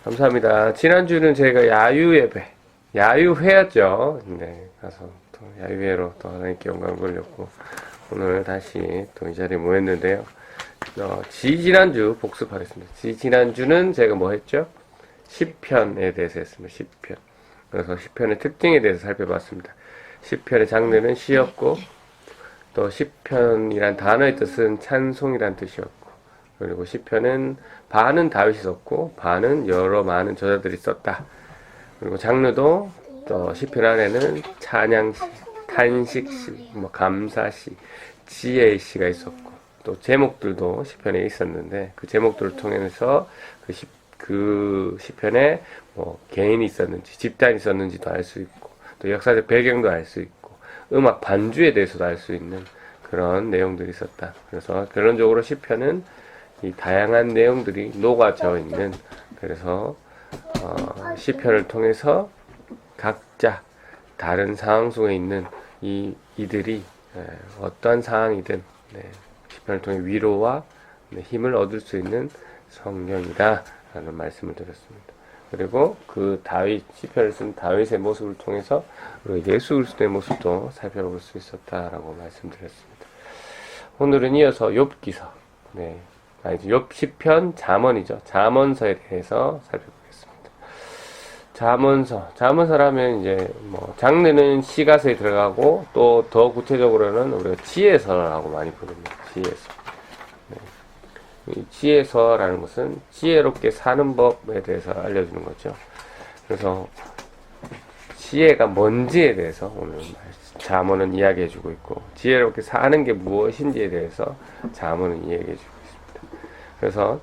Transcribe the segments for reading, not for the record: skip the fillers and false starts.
감사합니다. 지난주는 저희가 야유예배, 야유회였죠. 네, 가서 또 야유회로 또 하나님께 영광을 돌렸고, 오늘 다시 또 이 자리에 모였는데요. 지난주 복습하겠습니다. 지난주는 제가 뭐 했죠? 시편에 대해서 했습니다. 시편. 그래서 시편의 특징에 대해서 살펴봤습니다. 시편의 장르는 시였고, 또 시편이란 단어의 뜻은 찬송이란 뜻이었고, 그리고 시편은 반은 다윗이 썼고 반은 여러 많은 저자들이 썼다. 그리고 장르도 또 시편 안에는 찬양시, 탄식시, 감사시, 지혜의 시가 있었고, 또 제목들도 시편에 있었는데 그 제목들을 통해서 그 시편에 개인이 있었는지 집단이 있었는지도 알 수 있고, 또 역사적 배경도 알 수 있고, 음악 반주에 대해서도 알 수 있는 그런 내용들이 있었다. 그래서 결론적으로 시편은 이 다양한 내용들이 녹아져 있는, 그래서 시편을 통해서 각자 다른 상황 속에 있는 이들이 어떠한 상황이든 시편을 통해 위로와 힘을 얻을 수 있는 성경이다 라는 말씀을 드렸습니다. 그리고 그 시편을 쓴 다윗의 모습을 통해서 예수 그리스도의 모습도 살펴볼 수 있었다라고 말씀드렸습니다. 오늘은 이어서 욥기서, 욥 시편 잠언이죠. 잠언서에 대해서 살펴보겠습니다. 잠언서라면 이제 장르는 시가서에 들어가고, 또 더 구체적으로는 우리가 지혜서라고 많이 부릅니다. 지혜서. 이 지혜서라는 것은 지혜롭게 사는 법에 대해서 알려주는 거죠. 그래서 지혜가 뭔지에 대해서 오늘 잠언은 이야기해주고 있고, 지혜롭게 사는 게 무엇인지에 대해서 잠언은 이야기해주고 있습니다. 그래서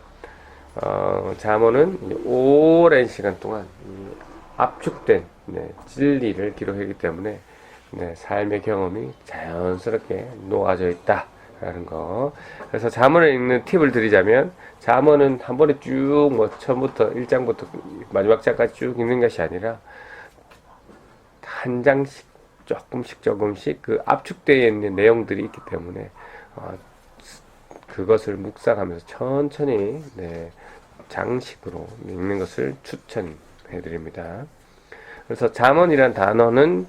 잠언은 오랜 시간 동안 압축된 진리를 기록하기 때문에 삶의 경험이 자연스럽게 녹아져 있다라는 거. 그래서 잠언을 읽는 팁을 드리자면, 잠언은 한 번에 쭉 처음부터 1장부터 마지막 장까지 쭉 읽는 것이 아니라 한 장씩 조금씩 그 압축되어 있는 내용들이 있기 때문에 그것을 묵상하면서 천천히 장식으로 읽는 것을 추천해 드립니다. 그래서 잠언이란 단어는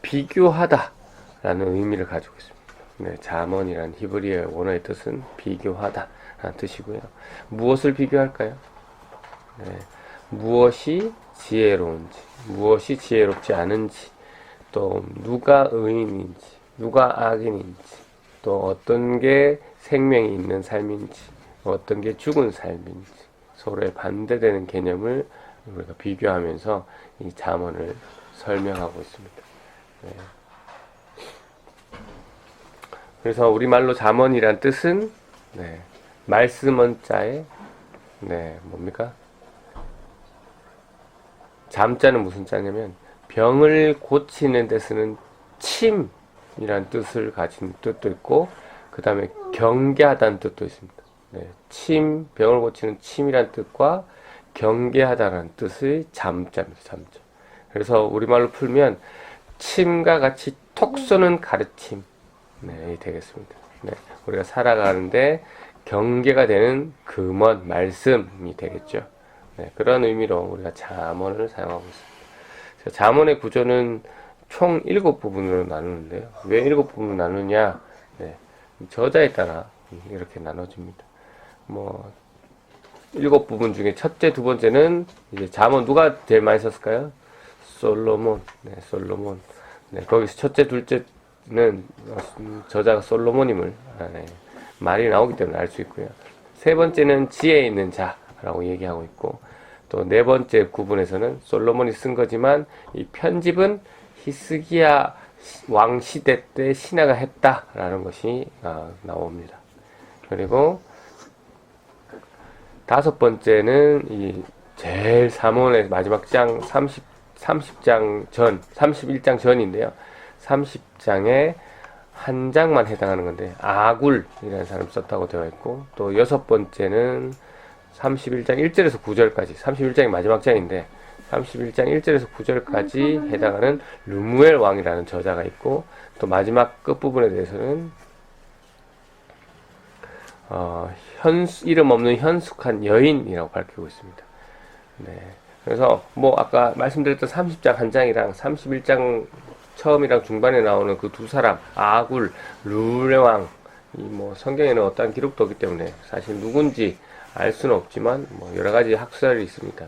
비교하다 라는 의미를 가지고 있습니다. 잠언이란 히브리어 원어의 뜻은 비교하다 라는 뜻이고요. 무엇을 비교할까요? 무엇이 지혜로운지, 무엇이 지혜롭지 않은지, 또 누가 의인인지, 누가 악인인지, 또 어떤 게 생명이 있는 삶인지, 어떤 게 죽은 삶인지, 서로의 반대되는 개념을 우리가 비교하면서 이 잠언을 설명하고 있습니다. 그래서 우리말로 잠언이란 뜻은 말씀 원자에 뭡니까? 잠자는 무슨 자냐면 병을 고치는 데 쓰는 침이란 뜻을 가진 뜻도 있고, 그 다음에 경계하다는 뜻도 있습니다. 병을 고치는 침이란 뜻과 경계하다라는 뜻의 잠자입니다. 잠자. 그래서 우리말로 풀면 침과 같이 톡 쏘는 가르침 되겠습니다. 우리가 살아가는데 경계가 되는 금원, 말씀이 되겠죠. 그런 의미로 우리가 잠언을 사용하고 있습니다. 잠언의 구조는 총 7부분으로 나누는데요. 왜 7부분으로 나누냐? 저자에 따라 이렇게 나눠집니다. 7부분 중에 첫째, 두 번째는 이제 잠언 누가 제일 많이 썼을까요? 솔로몬. 솔로몬. 거기서 첫째, 둘째는 저자가 솔로몬임을 말이 나오기 때문에 알 수 있고요. 세 번째는 지혜 있는 자라고 얘기하고 있고, 또 네 번째 구분에서는 솔로몬이 쓴 거지만 이 편집은 히스기야 왕 시대 때 신하가 했다라는 것이 나옵니다. 그리고 다섯 번째는 이 제일 잠언의 마지막 장 30장 전, 31장 전인데요. 30장에 한 장만 해당하는 건데 아굴이라는 사람이 썼다고 되어 있고, 또 여섯 번째는 31장 1절에서 9절까지, 31장이 마지막 장인데 31장 1절에서 9절까지 해당하는 르무엘 왕이라는 저자가 있고, 또 마지막 끝부분에 대해서는 이름 없는 현숙한 여인이라고 밝히고 있습니다. 네. 그래서 뭐 아까 말씀드렸던 30장 한 장이랑 31장 처음이랑 중반에 나오는 그 두 사람 아굴, 르레왕 이 뭐 성경에는 어떠한 기록도 없기 때문에 사실 누군지 알 수는 없지만 뭐 여러 가지 학설이 있습니다.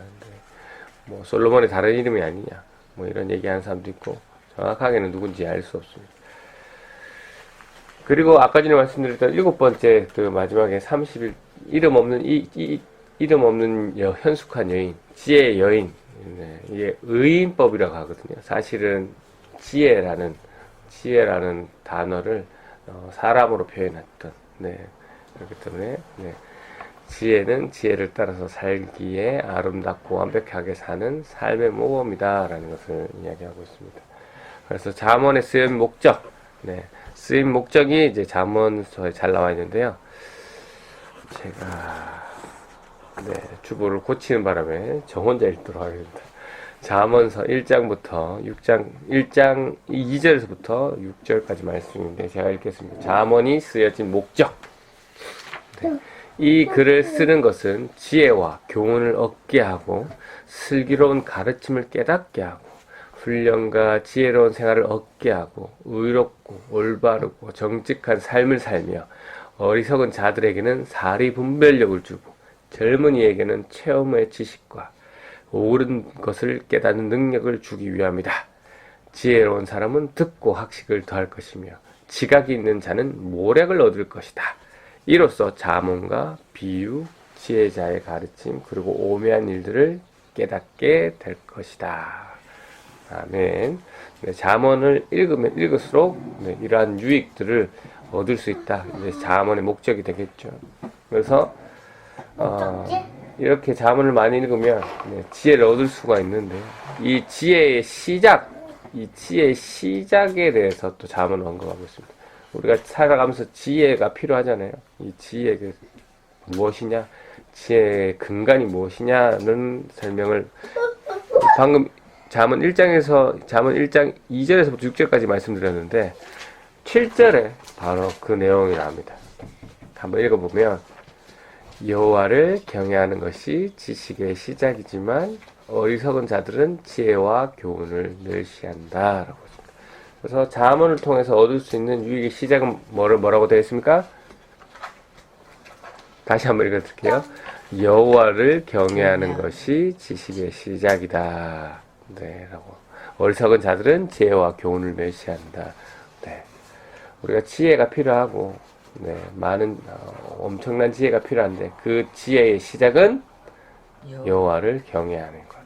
뭐 솔로몬의 다른 이름이 아니냐 뭐 이런 얘기하는 사람도 있고 정확하게는 누군지 알 수 없습니다. 그리고 아까 전에 말씀드렸던 일곱 번째 그 마지막에 30일 이름 없는 이름 없는 현숙한 여인, 지혜의 여인. 네, 이게 의인법이라고 하거든요. 사실은 지혜라는 단어를 사람으로 표현했던. 네, 그렇기 때문에 네, 지혜는 지혜를 따라서 살기에 아름답고 완벽하게 사는 삶의 모범이다라는 것을 이야기하고 있습니다. 그래서 잠언에 쓰인 목적, 네, 쓰인 목적이 이제 잠언서에 잘 나와 있는데요. 제가 주보를 고치는 바람에 저 혼자 읽도록 하겠습니다. 잠언서 1장부터 1장 2절에서부터 6절까지 말씀인데 제가 읽겠습니다. 잠언이 쓰여진 목적. 네. 이 글을 쓰는 것은 지혜와 교훈을 얻게 하고 슬기로운 가르침을 깨닫게 하고 훈련과 지혜로운 생활을 얻게 하고 의롭고 올바르고 정직한 삶을 살며 어리석은 자들에게는 사리 분별력을 주고 젊은이에게는 체험의 지식과 옳은 것을 깨닫는 능력을 주기 위함이다. 지혜로운 사람은 듣고 학식을 더할 것이며 지각이 있는 자는 모략을 얻을 것이다. 이로써 잠언과 비유, 지혜자의 가르침 그리고 오묘한 일들을 깨닫게 될 것이다. 아멘. 네, 잠언을 읽으면 읽을수록 네, 이러한 유익들을 얻을 수 있다. 이제 잠언의 목적이 되겠죠. 그래서 이렇게 잠언을 많이 읽으면 네, 지혜를 얻을 수가 있는데 이 지혜의 시작에 대해서 또 잠언을 언급하고 있습니다. 우리가 살아가면서 지혜가 필요하잖아요. 이 지혜가 무엇이냐, 지혜의 근간이 무엇이냐는 설명을 방금 잠언 1장 2절에서부터 6절까지 말씀드렸는데 7절에 바로 그 내용이 나옵니다. 한번 읽어보면 여호와를 경외하는 것이 지식의 시작이지만 어리석은 자들은 지혜와 교훈을 멸시한다 라고 했습니다. 그래서 잠언을 통해서 얻을 수 있는 유익의 시작은 뭐라고 되어 있습니까? 다시 한번 읽어드릴게요. 여호와를 경외하는 것이 지식의 시작이다. 네, 라고. 어리석은 자들은 지혜와 교훈을 멸시한다. 네. 우리가 지혜가 필요하고, 네, 많은, 엄청난 지혜가 필요한데, 그 지혜의 시작은 여호와를 경외하는 것.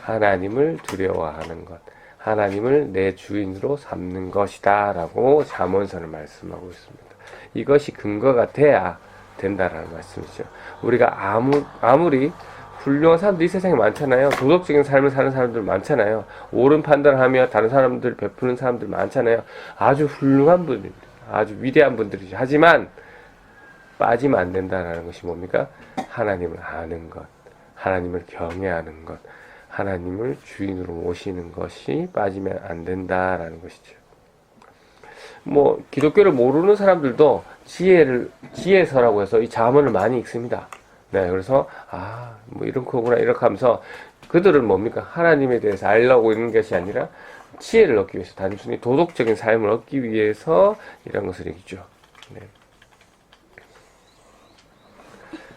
하나님을 두려워하는 것. 하나님을 내 주인으로 삼는 것이다. 라고 잠언서는 말씀하고 있습니다. 이것이 근거가 돼야 된다라는 말씀이죠. 우리가 아무리 훌륭한 사람들이 이 세상에 많잖아요. 도덕적인 삶을 사는 사람들 많잖아요. 옳은 판단을 하며 다른 사람들 베푸는 사람들 많잖아요. 아주 훌륭한 분들, 아주 위대한 분들이죠. 하지만 빠지면 안 된다라는 것이 뭡니까? 하나님을 아는 것, 하나님을 경외하는 것, 하나님을 주인으로 모시는 것이 빠지면 안 된다라는 것이죠. 뭐 기독교를 모르는 사람들도 지혜서라고 해서 이 잠언을 많이 읽습니다. 네, 그래서 뭐 이런 거구나 이렇게 하면서 그들은 뭡니까? 하나님에 대해서 알려고 있는 것이 아니라 지혜를 얻기 위해서 단순히 도덕적인 삶을 얻기 위해서 이런 것을 읽죠. 네.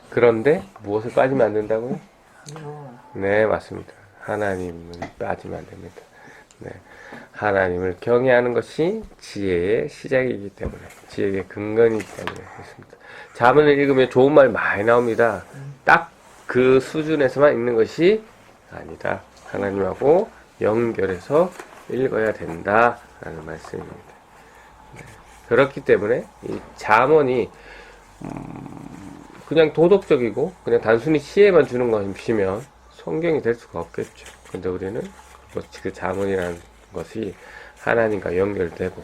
그런데 무엇을 빠지면 안 된다고요? 네, 맞습니다. 하나님은 빠지면 안 됩니다. 네. 하나님을 경외하는 것이 지혜의 시작이기 때문에, 지혜의 근간이기 때문에 그렇습니다. 잠언을 읽으면 좋은 말 많이 나옵니다. 딱 그 수준에서만 읽는 것이 아니다. 하나님하고 연결해서 읽어야 된다라는 말씀입니다. 네. 그렇기 때문에 이 잠언이 그냥 도덕적이고 그냥 단순히 지혜만 주는 것이면 성경이 될 수가 없겠죠. 근데 우리는 그 잠언이라는 것이 하나님과 연결되고,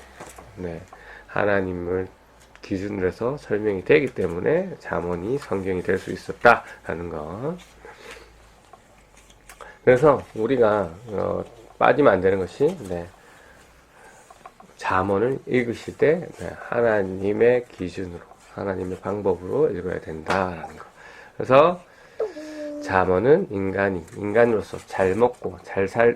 네, 하나님을 기준으로 해서 설명이 되기 때문에 잠언이 성경이 될 수 있었다라는 것. 그래서 우리가 빠지면 안 되는 것이 잠언을 읽으실 때 하나님의 기준으로 하나님의 방법으로 읽어야 된다라는 거. 그래서 잠언은 인간으로서 잘 먹고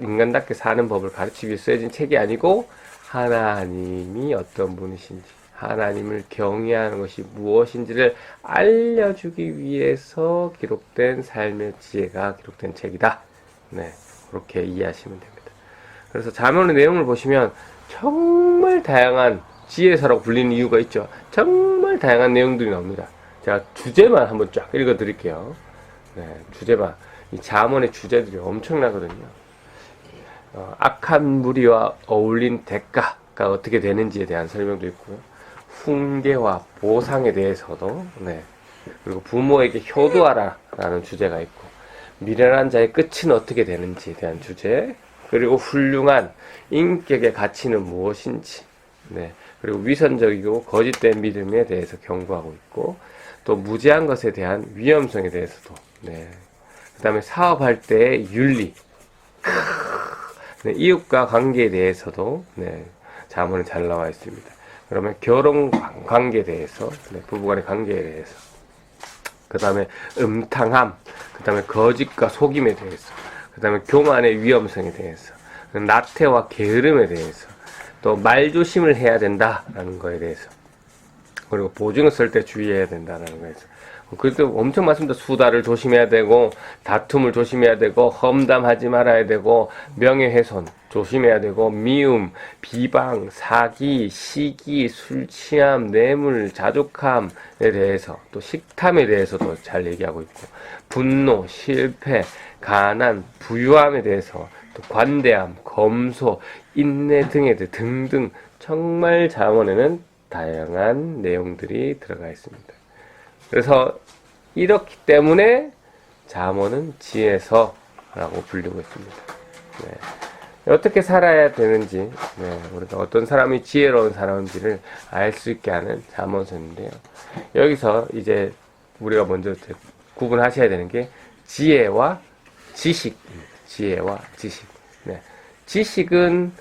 인간답게 사는 법을 가르치기 위해 쓰여진 책이 아니고 하나님이 어떤 분이신지, 하나님을 경외하는 것이 무엇인지를 알려주기 위해서 기록된 삶의 지혜가 기록된 책이다. 네, 그렇게 이해하시면 됩니다. 그래서 잠언의 내용을 보시면 정말 다양한 지혜서라고 불리는 이유가 있죠. 정말 다양한 내용들이 나옵니다. 제가 주제만 한번 쫙 읽어 드릴게요. 네, 주제만. 이 잠언의 주제들이 엄청나거든요. 악한 무리와 어울린 대가가 어떻게 되는지에 대한 설명도 있고요. 훈계와 보상에 대해서도, 네. 그리고 부모에게 효도하라 라는 주제가 있고, 미련한 자의 끝은 어떻게 되는지에 대한 주제, 그리고 훌륭한 인격의 가치는 무엇인지, 네. 그리고 위선적이고 거짓된 믿음에 대해서 경고하고 있고, 또 무지한 것에 대한 위험성에 대해서도, 네. 그 다음에 사업할 때의 윤리, 네. 이웃과 관계에 대해서도, 네. 잠언은 잘 나와 있습니다. 그러면 결혼 관계에 대해서, 네. 부부간의 관계에 대해서, 그 다음에 음탕함, 그 다음에 거짓과 속임에 대해서, 그 다음에 교만의 위험성에 대해서, 나태와 게으름에 대해서, 또 말조심을 해야 된다라는 거에 대해서, 그리고 보증을 쓸 때 주의해야 된다라는 거에서, 그래도 엄청 많습니다. 수다를 조심해야 되고, 다툼을 조심해야 되고, 험담하지 말아야 되고, 명예훼손 조심해야 되고, 미움, 비방, 사기, 시기, 술 취함, 뇌물, 자족함에 대해서, 또 식탐에 대해서도 잘 얘기하고 있고, 분노, 실패, 가난, 부유함에 대해서, 또 관대함, 검소, 인내 등에 대해 등등 정말 잠언에는 다양한 내용들이 들어가 있습니다. 그래서 이렇기 때문에 잠언은 지혜서라고 불리고 있습니다. 네. 어떻게 살아야 되는지, 네. 우리가 어떤 사람이 지혜로운 사람인지를 알 수 있게 하는 잠언서인데요. 여기서 이제 우리가 먼저 구분하셔야 되는 게 지혜와 지식입니다. 지혜와 지식. 네. 지식은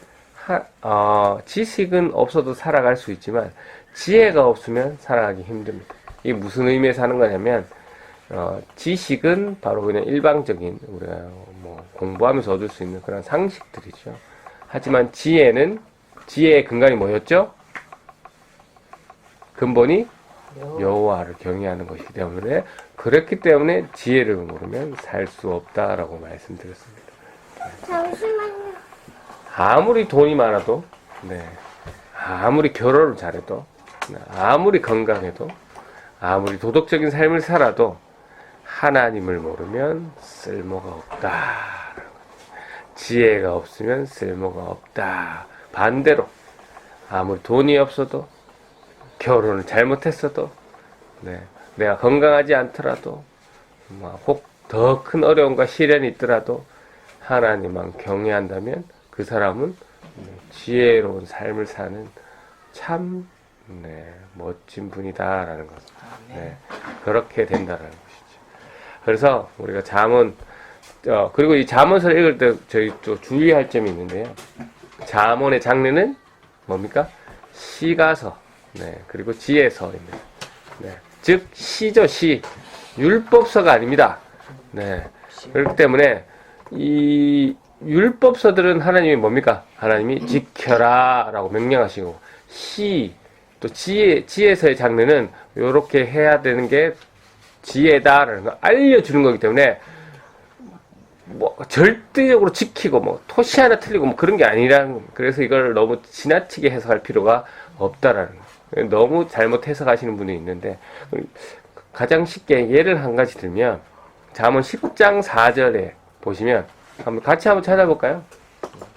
없어도 살아갈 수 있지만 지혜가 없으면 살아가기 힘듭니다. 이게 무슨 의미에서 하는 거냐면, 지식은 바로 그냥 일방적인 우리가 뭐 공부하면서 얻을 수 있는 그런 상식들이죠. 하지만 지혜의 근간이 뭐였죠? 근본이 여호와를 경외하는 것이기 때문에, 그렇기 때문에 지혜를 모르면 살 수 없다라고 말씀드렸습니다. 잠시만요. 아무리 돈이 많아도, 네, 아무리 결혼을 잘해도, 아무리 건강해도, 아무리 도덕적인 삶을 살아도 하나님을 모르면 쓸모가 없다. 지혜가 없으면 쓸모가 없다. 반대로 아무리 돈이 없어도, 결혼을 잘못했어도, 네, 내가 건강하지 않더라도, 혹 더 큰 어려움과 시련이 있더라도 하나님만 경외한다면 그 사람은 지혜로운 삶을 사는 참, 네, 멋진 분이다라는 것. 네, 그렇게 된다라는 것이죠. 그래서 우리가 잠언, 그리고 이 잠언서를 읽을 때 저희 또 주의할 점이 있는데요. 잠언의 장르는 뭡니까? 시가서, 네, 그리고 지혜서입니다. 네, 즉 시죠, 시. 율법서가 아닙니다. 네, 그렇기 때문에 이 율법서들은 하나님이 뭡니까? 하나님이 지켜라 라고 명령하시고, 또 지혜서의 장르는 요렇게 해야 되는 게 지혜다라는 걸 알려주는 거기 때문에, 뭐 절대적으로 지키고 뭐 토시 하나 틀리고 뭐 그런 게 아니라는 겁니다. 그래서 이걸 너무 지나치게 해석할 필요가 없다라는 거예요. 너무 잘못 해석하시는 분이 있는데, 가장 쉽게 예를 한 가지 들면, 잠언 10장 4절에 보시면, 같이 한번 찾아볼까요?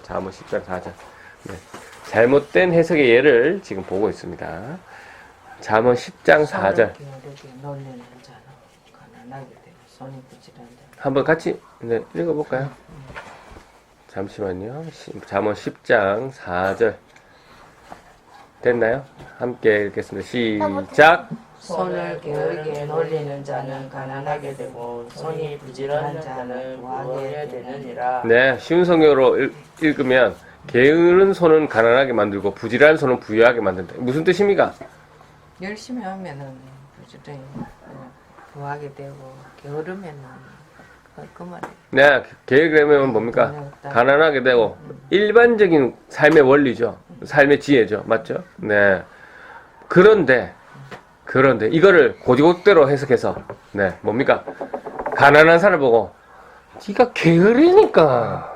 잠언 10장 4절. 네. 잘못된 해석의 예를 지금 보고 있습니다. 잠언 10장 4절. 한번 같이, 네, 읽어볼까요? 잠시만요. 잠언 10장 4절. 됐나요? 함께 읽겠습니다. 시작. 손을 게으르게 놀리는 자는 가난하게 되고 손이 부지런한 자는 부하게 되느니라. 네, 쉬운 성경으로 읽으면 게으른 손은 가난하게 만들고 부지런한 손은 부유하게 만든다. 무슨 뜻입니까? 열심히 하면은 부지런히 구하게 되고 게으르면은 그 말이에요. 네, 계획되면 뭡니까? 가난하게 되고 일반적인 삶의 원리죠. 삶의 지혜죠. 맞죠? 네. 그런데 이거를 고지고대로 해석해서 네, 뭡니까? 가난한 사람 보고 네가 게으르니까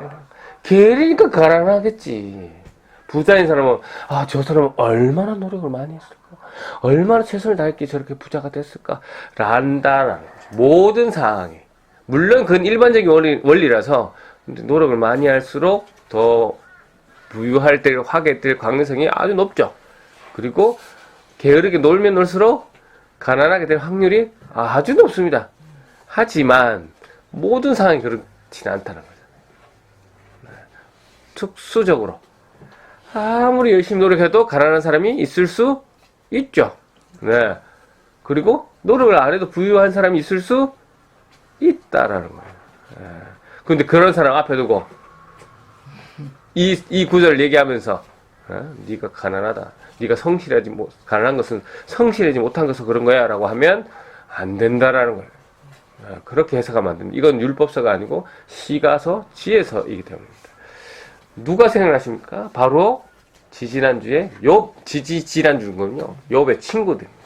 가난하겠지. 부자인 사람은 저 사람은 얼마나 노력을 많이 했을까? 얼마나 최선을 다했기에 저렇게 부자가 됐을까? 란다라는 거죠. 모든 상황에 물론 그건 일반적인 원리라서 노력을 많이 할수록 더 부유할 때 하게 될 가능성이 아주 높죠. 그리고 게으르게 놀면 놀수록 가난하게 될 확률이 아주 높습니다. 하지만 모든 상황이 그렇지는 않다는 거죠. 특수적으로 아무리 열심히 노력해도 가난한 사람이 있을 수 있죠. 네. 그리고 노력을 안 해도 부유한 사람이 있을 수 있다라는 거예요. 근데 그런 사람 앞에 두고 이 구절을 얘기하면서 네가 가난하다. 네가 성실하지 못 가난한 것은 성실하지 못한 것은 그런 거야라고 하면 안 된다라는 거예요. 그렇게 해석하면 안 됩니다. 이건 율법서가 아니고 시가서, 지혜서이기 때문입니다. 누가 생각나십니까? 바로 지지난주에 지난주군요. 욥의 친구들입니다.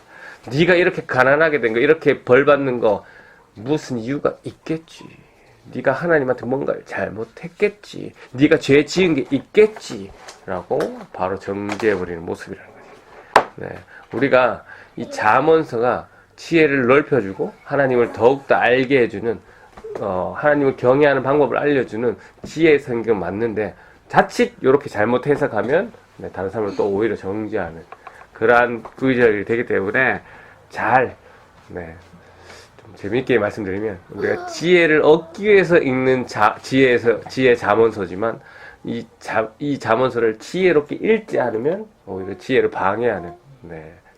네가 이렇게 가난하게 된 거, 이렇게 벌 받는 거 무슨 이유가 있겠지. 네가 하나님한테 뭔가를 잘못했겠지. 네가 죄 지은 게 있겠지. 라고 바로 정죄해버리는 모습이라는 거죠. 네. 우리가 이 잠언서가 지혜를 넓혀주고 하나님을 더욱더 알게 해주는 하나님을 경외하는 방법을 알려주는 지혜의 성경 맞는데 자칫 이렇게 잘못 해석하면 다른 사람을 또 오히려 정죄하는 그러한 구절이 되기 때문에 잘 좀 재미있게 말씀드리면 우리가 지혜를 얻기 위해서 읽는 지혜 잠언서지만 이 잠언서를 지혜롭게 읽지 않으면 오히려 지혜를 방해하는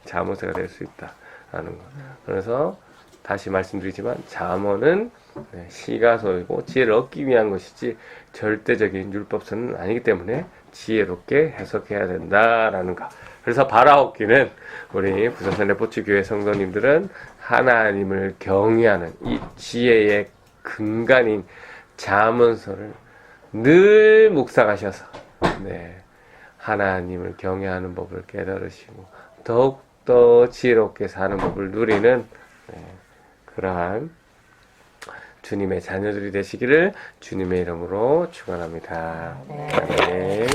잠언서가 될 수 있다라는 거. 그래서 다시 말씀드리지만 잠언은 시가서이고 지혜를 얻기 위한 것이지 절대적인 율법서는 아니기 때문에 지혜롭게 해석해야 된다라는 거. 그래서 바라옵기는 우리 부산산 레포츠 교회 성도님들은 하나님을 경외하는 이 지혜의 근간인 잠언서를 늘 묵상하셔서 하나님을 경외하는 법을 깨달으시고 더욱더 지혜롭게 사는 법을 누리는 그러한 주님의 자녀들이 되시기를 주님의 이름으로 축원합니다. 아멘.